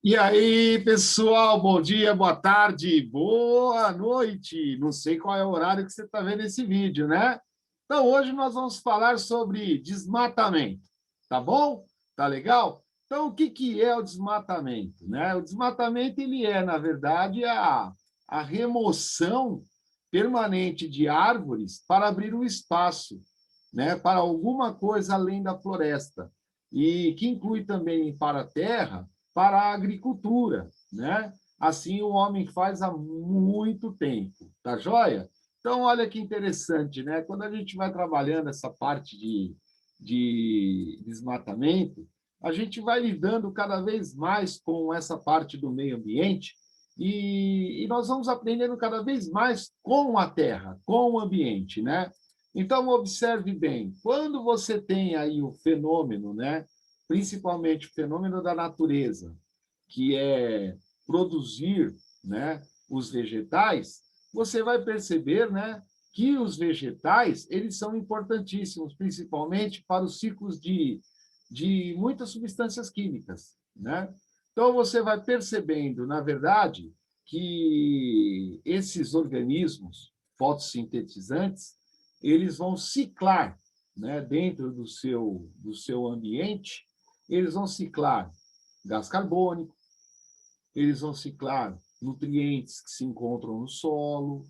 E aí, pessoal, bom dia, boa tarde, boa noite. Não sei qual é o horário que você está vendo esse vídeo, né? Então, hoje nós vamos falar sobre desmatamento, tá bom? Tá legal? Então, o que que é o desmatamento, né? O desmatamento, ele é, na verdade, a remoção permanente de árvores para abrir um espaço, né? Para alguma coisa além da floresta. E que inclui também para a terra, para a agricultura, né? Assim o homem faz há muito tempo, tá joia? Então, olha que interessante, né? Quando a gente vai trabalhando essa parte de desmatamento, a gente vai lidando cada vez mais com essa parte do meio ambiente e nós vamos aprendendo cada vez mais com a terra, com o ambiente, né? Então, observe bem, quando você tem aí o fenômeno, né? Principalmente o fenômeno da natureza, que é produzir, né, os vegetais, você vai perceber, né, que os vegetais eles são importantíssimos, principalmente para os ciclos de muitas substâncias químicas, né? Então, você vai percebendo, na verdade, que esses organismos fotossintetizantes, eles vão ciclar, né, dentro do seu ambiente, eles vão ciclar gás carbônico, eles vão ciclar nutrientes que se encontram no solo,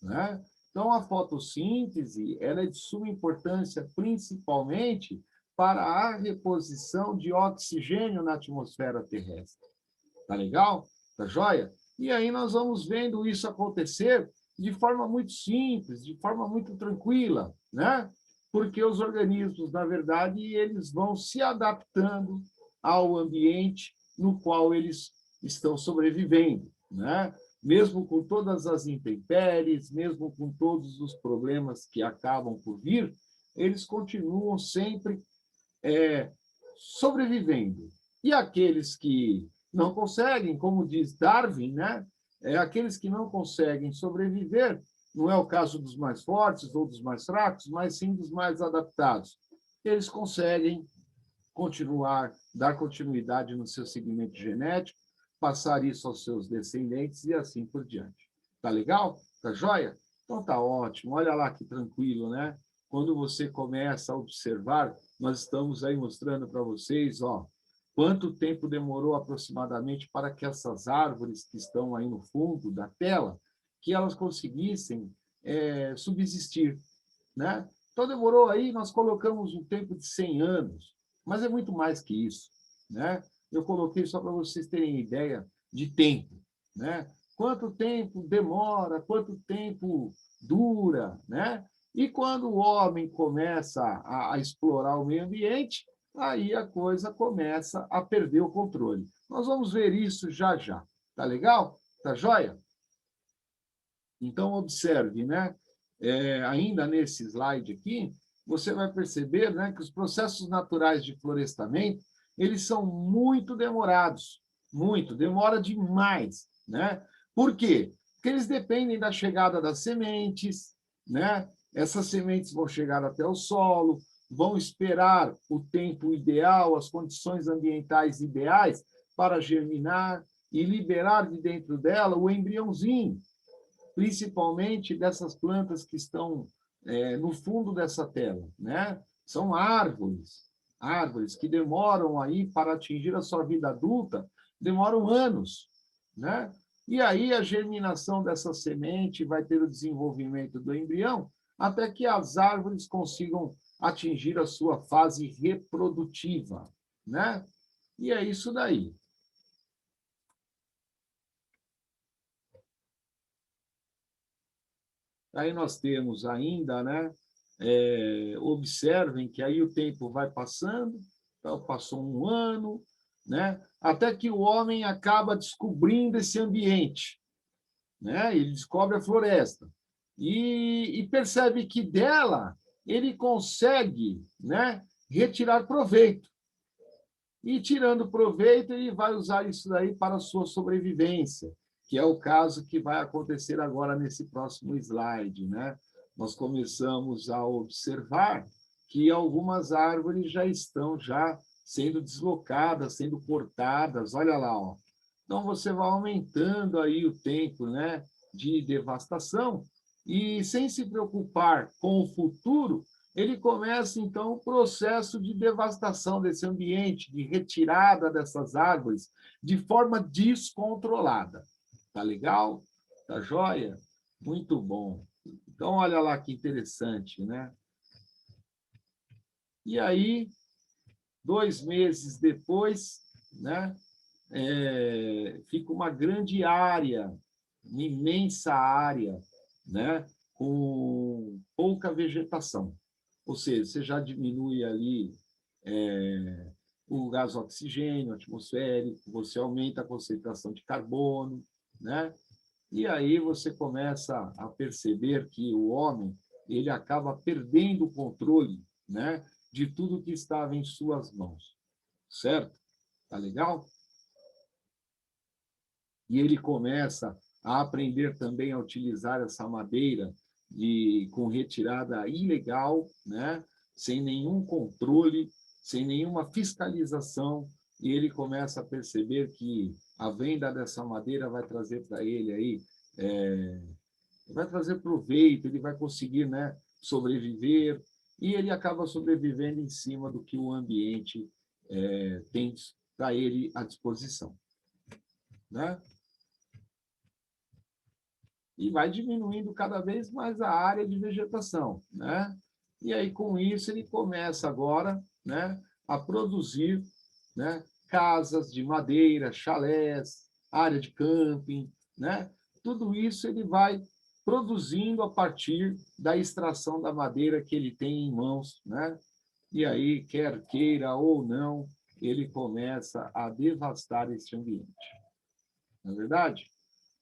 né? Então, a fotossíntese ela é de suma importância, principalmente para a reposição de oxigênio na atmosfera terrestre. Tá legal? Tá joia? E aí nós vamos vendo isso acontecer de forma muito simples, de forma muito tranquila, né? Porque os organismos, na verdade, eles vão se adaptando ao ambiente no qual eles estão sobrevivendo, né? Mesmo com todas as intempéries, mesmo com todos os problemas que acabam por vir, eles continuam sempre sobrevivendo. E aqueles que não conseguem, como diz Darwin, né? Aqueles que não conseguem sobreviver, não é o caso dos mais fortes ou dos mais fracos, mas sim dos mais adaptados. Eles conseguem continuar, dar continuidade no seu segmento genético, passar isso aos seus descendentes e assim por diante. Tá legal? Tá joia? Então tá ótimo. Olha lá que tranquilo, né? Quando você começa a observar, nós estamos aí mostrando para vocês, ó, quanto tempo demorou aproximadamente para que essas árvores que estão aí no fundo da tela, que elas conseguissem subsistir, né? Então demorou aí, nós colocamos um tempo de 100 anos, mas é muito mais que isso, né? Eu coloquei só para vocês terem ideia de tempo, né? Quanto tempo demora, quanto tempo dura, né? E quando o homem começa a explorar o meio ambiente, aí a coisa começa a perder o controle. Nós vamos ver isso já já. Tá legal? Tá joia? Então, observe, né? Ainda nesse slide aqui, você vai perceber, né, que os processos naturais de florestamento, eles são muito demorados, muito, demora demais, né? Por quê? Porque eles dependem da chegada das sementes, né? Essas sementes vão chegar até o solo, vão esperar o tempo ideal, as condições ambientais ideais para germinar e liberar de dentro dela o embriãozinho, principalmente dessas plantas que estão no fundo dessa tela, né? São árvores que demoram aí para atingir a sua vida adulta, demoram anos, né? E aí a germinação dessa semente vai ter o desenvolvimento do embrião até que as árvores consigam atingir a sua fase reprodutiva, né? E é isso daí. Aí nós temos ainda, né? Observem que aí o tempo vai passando, então passou um ano, né? Até que o homem acaba descobrindo esse ambiente, né? Ele descobre a floresta e percebe que dela ele consegue, né, retirar proveito. E tirando proveito, ele vai usar isso daí para a sua sobrevivência, que é o caso que vai acontecer agora nesse próximo slide, né? Nós começamos a observar que algumas árvores já estão já sendo deslocadas, sendo cortadas, olha lá, ó. Então, você vai aumentando aí o tempo, né, de devastação e, sem se preocupar com o futuro, ele começa, então, o processo de devastação desse ambiente, de retirada dessas árvores de forma descontrolada. Tá legal? Tá joia? Muito bom. Então, olha lá que interessante, né? E aí, 2 meses depois, né, fica uma grande área, uma imensa área, né, com pouca vegetação. Ou seja, você já diminui ali o gás oxigênio atmosférico, você aumenta a concentração de carbono, né? E aí você começa a perceber que o homem ele acaba perdendo o controle, né, de tudo que estava em suas mãos, certo? Tá legal? E ele começa a aprender também a utilizar essa madeira com retirada ilegal, né? Sem nenhum controle, sem nenhuma fiscalização, e ele começa a perceber que a venda dessa madeira vai trazer para ele aí, vai trazer proveito, ele vai conseguir, né, sobreviver, e ele acaba sobrevivendo em cima do que o ambiente tem para ele à disposição, né? E vai diminuindo cada vez mais a área de vegetação, né? E aí, com isso, ele começa agora, né, a produzir, né, casas de madeira, chalés, área de camping, né? Tudo isso ele vai produzindo a partir da extração da madeira que ele tem em mãos, né? E aí, quer queira ou não, ele começa a devastar esse ambiente. Não é verdade?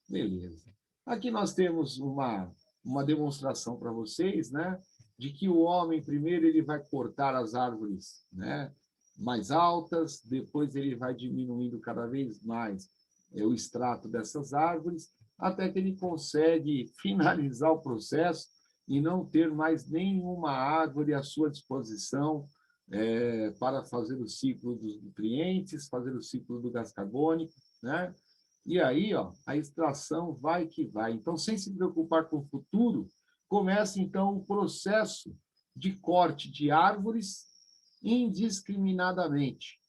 Beleza. Aqui nós temos uma demonstração para vocês, né, de que o homem, primeiro, ele vai cortar as árvores, né, mais altas, depois ele vai diminuindo cada vez mais o extrato dessas árvores, até que ele consegue finalizar o processo e não ter mais nenhuma árvore à sua disposição para fazer o ciclo dos nutrientes, fazer o ciclo do gás carbônico, né? E aí, ó, a extração vai que vai. Então, sem se preocupar com o futuro, começa então o processo de corte de árvores indiscriminadamente.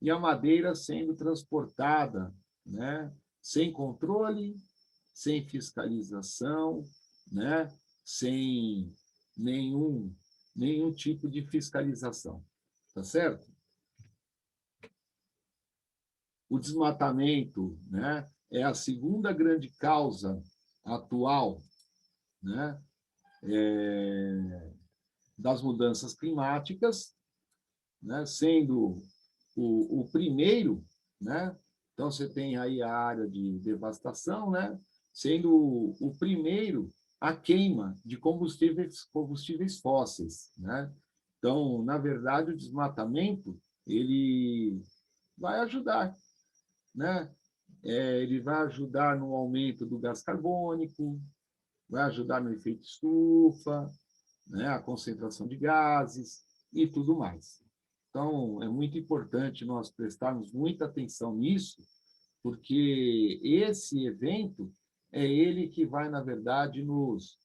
E a madeira sendo transportada, né, sem controle, sem fiscalização, né, sem nenhum tipo de fiscalização. Tá certo? O desmatamento, né, é a segunda grande causa atual, né, das mudanças climáticas, né, sendo o primeiro, né, então você tem aí a área de devastação, né, sendo o primeiro a queima de combustíveis fósseis, né? Então, na verdade, o desmatamento ele vai ajudar, né? Ele vai ajudar no aumento do gás carbônico, vai ajudar no efeito estufa, né, a concentração de gases e tudo mais. Então, é muito importante nós prestarmos muita atenção nisso, porque esse evento é ele que vai, na verdade, nos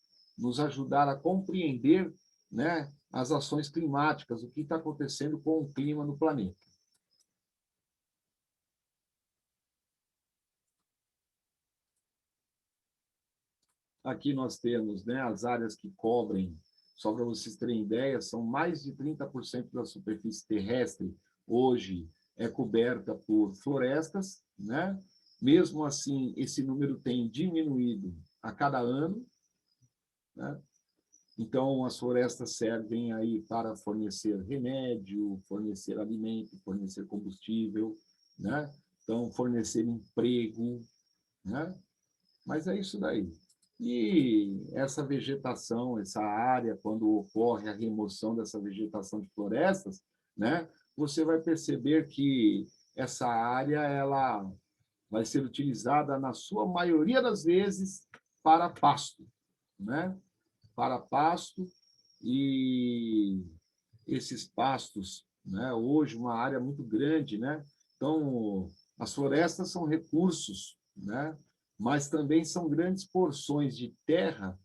ajudar a compreender, né, as ações climáticas, o que está acontecendo com o clima no planeta. Aqui nós temos, né, as áreas que cobrem, só para vocês terem ideia, são mais de 30% da superfície terrestre hoje é coberta por florestas, né? Mesmo assim, esse número tem diminuído a cada ano, né? Então, as florestas servem aí para fornecer remédio, fornecer alimento, fornecer combustível, né? Então, fornecer emprego, né? Mas é isso daí. E essa vegetação, essa área, quando ocorre a remoção dessa vegetação de florestas, né, você vai perceber que essa área ela vai ser utilizada, na sua maioria das vezes, para pasto, né? Para pasto, e esses pastos né? Hoje, uma área muito grande, né? Então, as florestas são recursos, né? Mas também são grandes porções de terra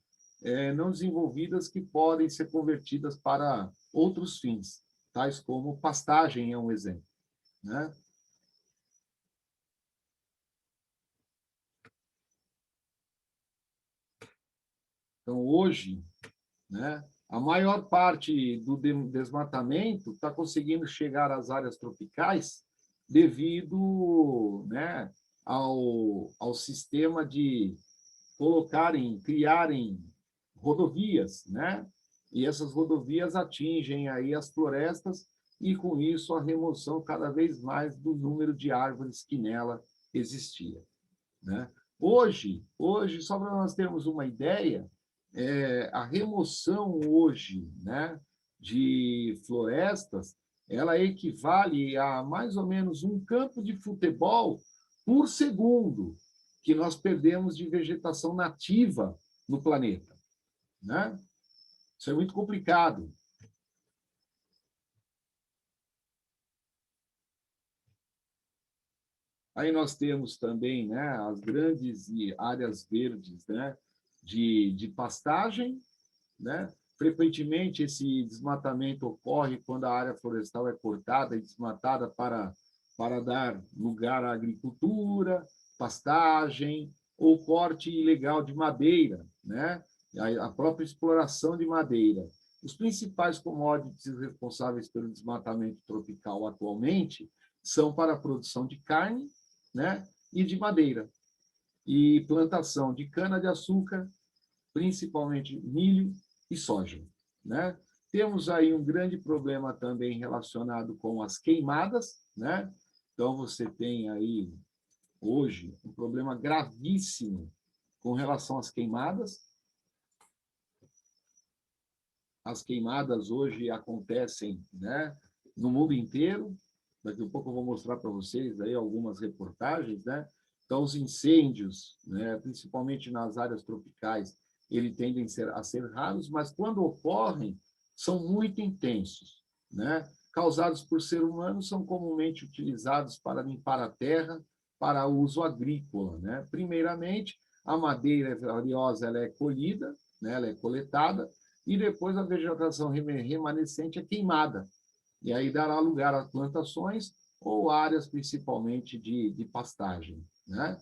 não desenvolvidas que podem ser convertidas para outros fins, tais como pastagem é um exemplo, né? Então, hoje, né, a maior parte do desmatamento está conseguindo chegar às áreas tropicais devido, né, ao sistema de criarem rodovias, né? E essas rodovias atingem aí as florestas e, com isso, a remoção cada vez mais do número de árvores que nela existia, né? Hoje, só para nós termos uma ideia, a remoção hoje, né, de florestas, ela equivale a mais ou menos um campo de futebol por segundo que nós perdemos de vegetação nativa no planeta, né? Isso é muito complicado. Aí nós temos também, né, as grandes áreas verdes, né, de pastagem, né? Frequentemente, esse desmatamento ocorre quando a área florestal é cortada e desmatada para dar lugar à agricultura, pastagem ou corte ilegal de madeira, né? A própria exploração de madeira. Os principais commodities responsáveis pelo desmatamento tropical atualmente são para a produção de carne, né? E de madeira, e plantação de cana-de-açúcar, principalmente milho e soja, né? Temos aí um grande problema também relacionado com as queimadas, né? Então, você tem aí, hoje, um problema gravíssimo com relação às queimadas. As queimadas hoje acontecem, né, no mundo inteiro. Daqui a pouco eu vou mostrar para vocês aí algumas reportagens, né? Então, os incêndios, né, principalmente nas áreas tropicais, eles tendem a ser raros, mas quando ocorrem, são muito intensos, né? Causados por ser humano, são comumente utilizados para limpar a terra para uso agrícola, né? Primeiramente, a madeira valiosa ela é colhida, né? Ela é coletada, e depois a vegetação remanescente é queimada, e aí dará lugar a plantações ou áreas principalmente de pastagem, né?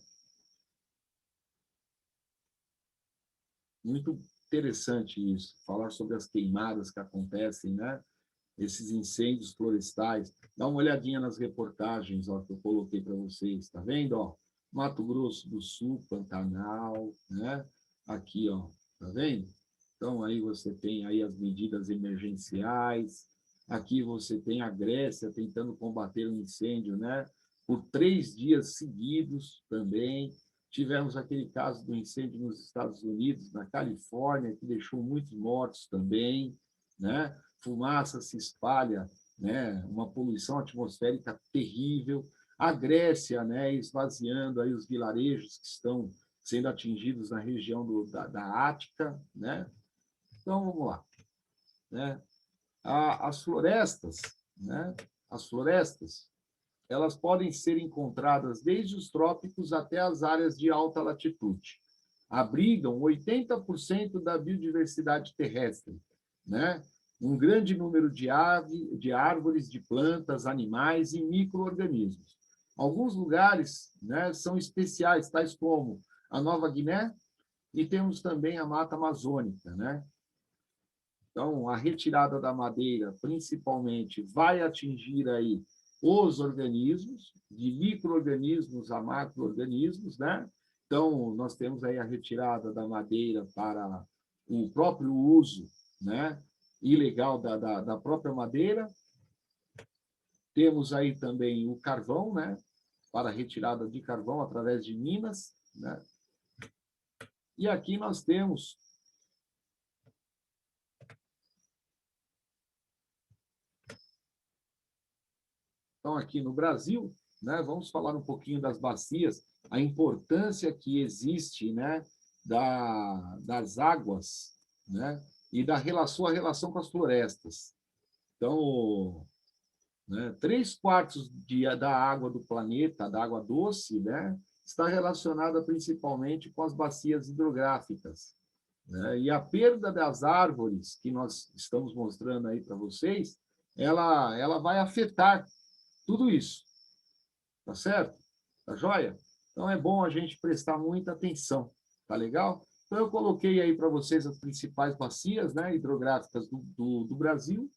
Muito interessante isso, falar sobre as queimadas que acontecem, né? Esses incêndios florestais. Dá uma olhadinha nas reportagens, ó, que eu coloquei para vocês, tá vendo? Ó, Mato Grosso do Sul, Pantanal, né? Aqui, ó, tá vendo? Então, aí você tem aí as medidas emergenciais. Aqui você tem a Grécia tentando combater um incêndio, né? Por 3 dias seguidos também. Tivemos aquele caso do incêndio nos Estados Unidos, na Califórnia, que deixou muitos mortos também, né? Fumaça se espalha, né? Uma poluição atmosférica terrível. A Grécia, né? Esvaziando aí os vilarejos que estão sendo atingidos na região da Ática, né? Então, vamos lá, né? As florestas, né? As florestas, elas podem ser encontradas desde os trópicos até as áreas de alta latitude. Abrigam 80% da biodiversidade terrestre, né? Um grande número de árvores, de plantas, animais e micro-organismos. Alguns lugares, né, são especiais, tais como a Nova Guiné, e temos também a Mata Amazônica, né? Então, a retirada da madeira, principalmente, vai atingir aí os organismos, de micro-organismos a macro-organismos, né? Então, nós temos aí a retirada da madeira para o próprio uso, né, ilegal da própria madeira. Temos aí também o carvão, né, para a retirada de carvão através de minas, né? E aqui nós temos então, aqui no Brasil, né, vamos falar um pouquinho das bacias, a importância que existe, né, das águas, né, e sua relação com as florestas. Então, né? 3/4 da água do planeta, da água doce, né, está relacionada principalmente com as bacias hidrográficas, né? E a perda das árvores, que nós estamos mostrando aí para vocês, ela vai afetar tudo isso, tá certo? Tá joia? Então, é bom a gente prestar muita atenção, tá legal? Então, eu coloquei aí para vocês as principais bacias, né, hidrográficas do Brasil.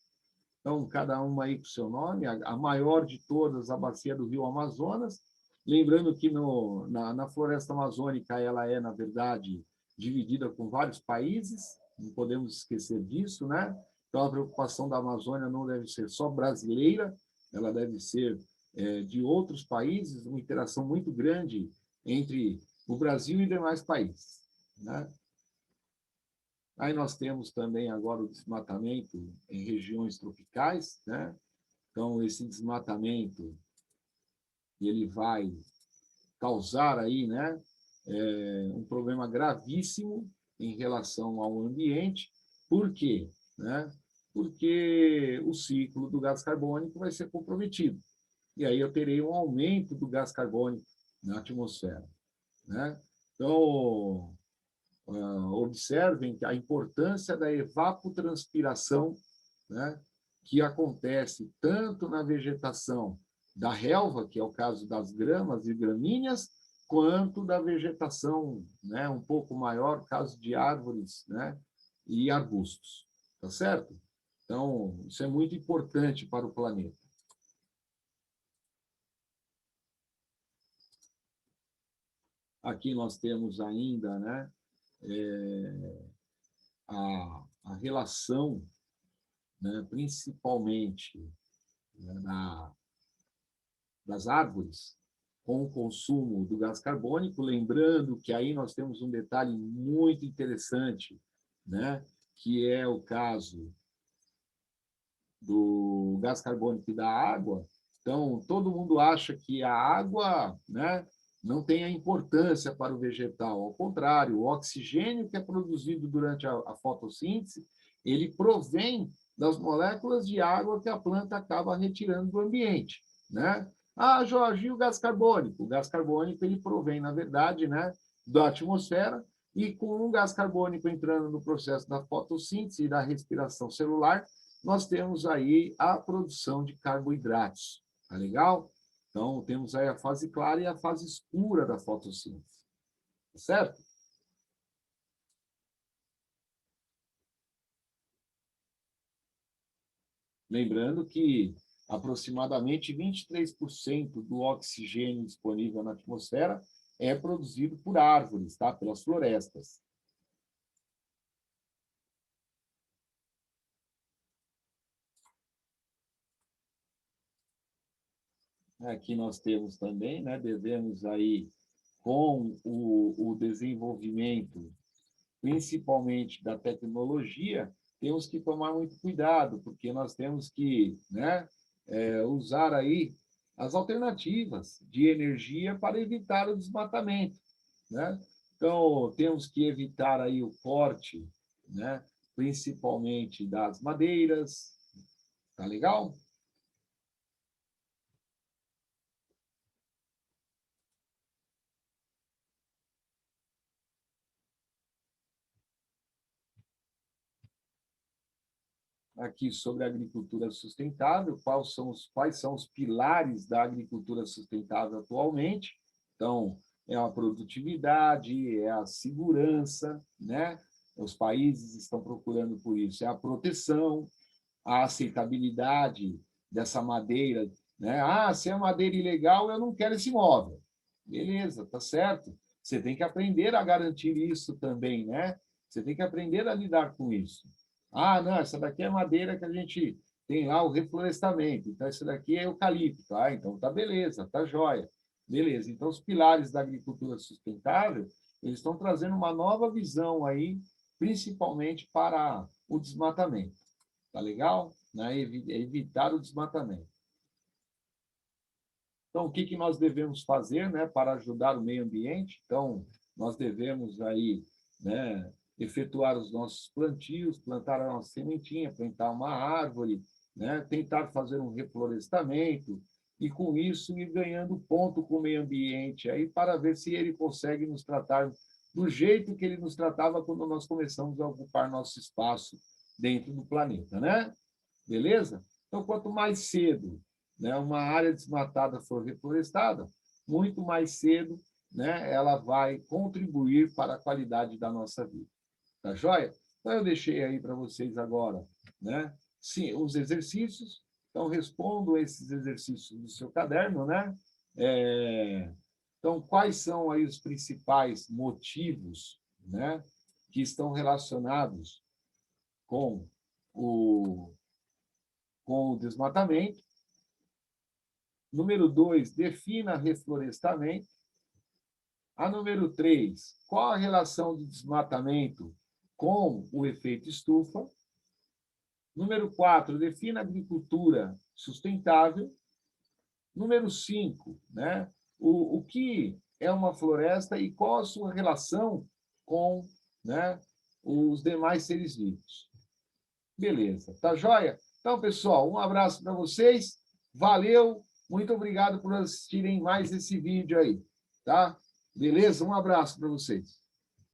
Então, cada uma aí com seu nome. A maior de todas, a bacia do Rio Amazonas. Lembrando que na floresta amazônica, ela é, na verdade, dividida com vários países, não podemos esquecer disso, né? Então, a preocupação da Amazônia não deve ser só brasileira, ela deve ser de outros países, uma interação muito grande entre o Brasil e demais países, né? Aí nós temos também agora o desmatamento em regiões tropicais, né? Então, esse desmatamento, ele vai causar aí, né, um problema gravíssimo em relação ao ambiente. Por quê? Né? Porque o ciclo do gás carbônico vai ser comprometido. E aí eu terei um aumento do gás carbônico na atmosfera, né? Então, observem a importância da evapotranspiração, né, que acontece tanto na vegetação da relva, que é o caso das gramas e gramíneas, quanto da vegetação, né, um pouco maior, caso de árvores, né, e arbustos. Tá certo? Então, isso é muito importante para o planeta. Aqui nós temos ainda, né, a relação, né, principalmente, né, das árvores com o consumo do gás carbônico, lembrando que aí nós temos um detalhe muito interessante, né, que é o caso do gás carbônico e da água. Então, todo mundo acha que a água, né, não tem a importância para o vegetal. Ao contrário, o oxigênio que é produzido durante a fotossíntese, ele provém das moléculas de água que a planta acaba retirando do ambiente, né? Ah, Jorge, e o gás carbônico? O gás carbônico, ele provém, na verdade, né, da atmosfera, e com o gás carbônico entrando no processo da fotossíntese e da respiração celular, nós temos aí a produção de carboidratos, tá legal? Então, temos aí a fase clara e a fase escura da fotossíntese, tá certo? Lembrando que aproximadamente 23% do oxigênio disponível na atmosfera é produzido por árvores, tá? Pelas florestas. Aqui nós temos também, né? Devemos aí, com o desenvolvimento principalmente da tecnologia, temos que tomar muito cuidado, porque nós temos que, né, usar aí as alternativas de energia para evitar o desmatamento, né? Então, temos que evitar aí o corte, né, principalmente das madeiras, tá legal? Aqui sobre a agricultura sustentável, quais são os pilares da agricultura sustentável atualmente. Então, é a produtividade, é a segurança, né? Os países estão procurando por isso, é a proteção, a aceitabilidade dessa madeira, né? Ah, se é madeira ilegal, eu não quero esse imóvel. Beleza, tá certo. Você tem que aprender a garantir isso também, né? Você tem que aprender a lidar com isso. Ah, não, essa daqui é madeira que a gente tem lá o reflorestamento. Então, essa daqui é eucalipto. Ah, então tá beleza, tá jóia. Beleza. Então, os pilares da agricultura sustentável, eles estão trazendo uma nova visão aí, principalmente para o desmatamento. Tá legal? Né? Evitar o desmatamento. Então, o que que nós devemos fazer, né, para ajudar o meio ambiente? Então, nós devemos aí, né, efetuar os nossos plantios, plantar a nossa sementinha, plantar uma árvore, né, tentar fazer um reflorestamento e, com isso, ir ganhando ponto com o meio ambiente aí para ver se ele consegue nos tratar do jeito que ele nos tratava quando nós começamos a ocupar nosso espaço dentro do planeta, né? Beleza? Então, quanto mais cedo, né, uma área desmatada for reflorestada, muito mais cedo, né, ela vai contribuir para a qualidade da nossa vida. Tá joia? Então, eu deixei aí para vocês agora, né, sim, os exercícios. Então, respondam esses exercícios no seu caderno, né? Então, quais são aí os principais motivos, né, que estão relacionados com o, com o desmatamento? Número 2, defina reflorestamento. A número 3, qual a relação do desmatamento com o efeito estufa? Número 4, defina agricultura sustentável. Número 5, né? O que é uma floresta e qual a sua relação com, né, os demais seres vivos. Beleza, tá joia? Então, pessoal, um abraço para vocês. Valeu, muito obrigado por assistirem mais esse vídeo aí, tá? Beleza? Um abraço para vocês.